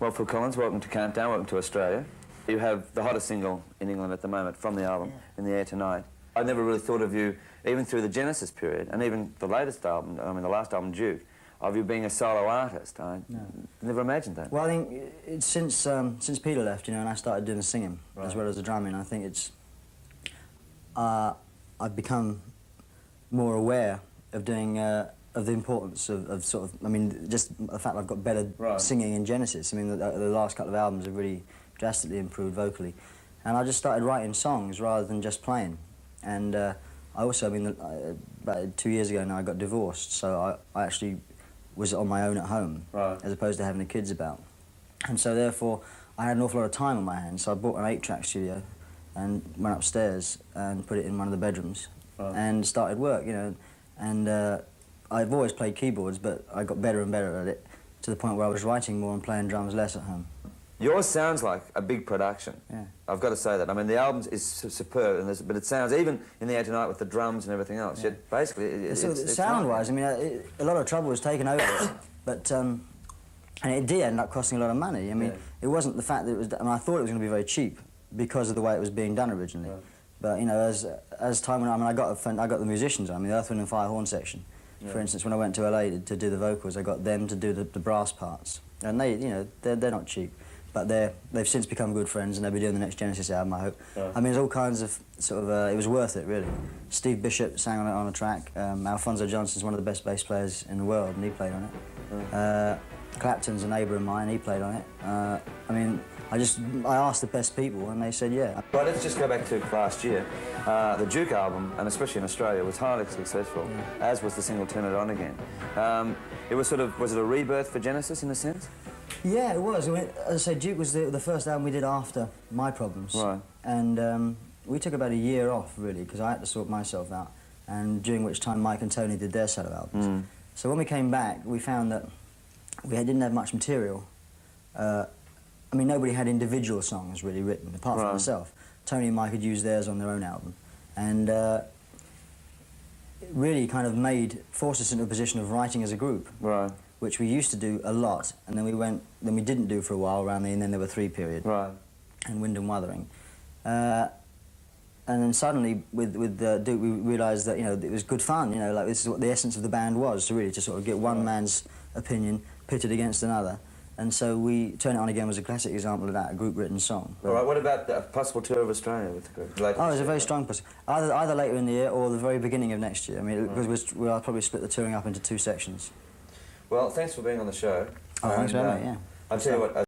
Well, Phil Collins, welcome to Countdown, welcome to Australia. You have the hottest single in England at the moment from the album, In the Air Tonight. I never really thought of you, even through the Genesis period, and even the latest album, I mean the last album, Duke, of you being a solo artist. I never imagined that. Well, I think it's since Peter left, you know, and I started doing the singing as well as the drumming, I think it's... I've become more aware of doing... of the importance of sort of, I mean, just the fact I've got better singing in Genesis. I mean, the last couple of albums have really drastically improved vocally. And I just started writing songs rather than just playing. And I also, I mean, about 2 years ago now, I got divorced, so I actually was on my own at home, as opposed to having the kids about. And so, therefore, I had an awful lot of time on my hands, so I bought an 8-track studio and went upstairs and put it in one of the bedrooms and started work, you know. And I've always played keyboards, but I got better and better at it, to the point where I was writing more and playing drums less at home. Yours sounds like a big production. Yeah. I've got to say that. I mean, the album is superb, and but it sounds, even In the Air Tonight with the drums and everything else, yet basically it's sound-wise, I mean, a lot of trouble was taken over it, but, and it did end up costing a lot of money. I mean, it wasn't the fact that it was, I mean, I thought it was going to be very cheap because of the way it was being done originally. But, you know, as time went on, I mean, I got the musicians on, I mean, the Earth, Wind and Fire horn section. For instance, when I went to LA to do the vocals, I got them to do the brass parts. And they, you know, they're not cheap, but they've since become good friends, and they'll be doing the next Genesis album, I hope. I mean, there's all kinds of sort of, it was worth it, really. Steve Bishop sang on it on a track. Alfonso Johnson's one of the best bass players in the world, and he played on it. Clapton's a neighbour of mine, he played on it. I mean, I asked the best people, and they said yeah. But let's just go back to last year. The Duke album, and especially in Australia, was highly successful, as was the single Turn It On Again. It was sort of, was it a rebirth for Genesis in a sense? Yeah, it was. I mean, as I say, Duke was the first album we did after My Problems. And we took about a year off, really, because I had to sort myself out, and during which time Mike and Tony did their solo albums. So when we came back, we found that we didn't have much material. I mean, nobody had individual songs really written, apart from myself. Tony and Mike had used theirs on their own album. And it really kind of forced us into a position of writing as a group. Which we used to do a lot, and then we didn't do for a while around the And Then There Were Three period. And Wind and Wuthering. And then suddenly, with Duke, we realised that, you know, it was good fun, you know, like this is what the essence of the band was, to really sort of get one man's opinion pitted against another. And so Turn It On Again was a classic example of that, a group-written song. All right, what about a possible tour of Australia with the group? Oh, there's a very strong possibility. Either later in the year or the very beginning of next year. I mean, because we'll probably split the touring up into 2 sections. Well, thanks for being on the show. Oh, thanks very much, yeah. I'll tell you what,